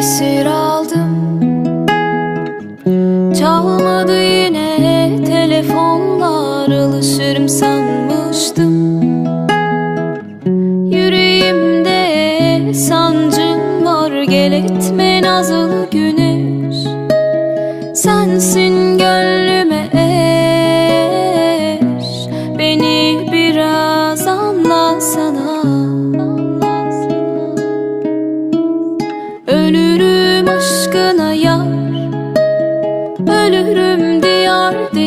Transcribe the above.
esir aldım. Çalmadı yine telefonlar, alışırım sanmıştım. Yüreğimde sancım var, gel etme nazlı güneş. Sensin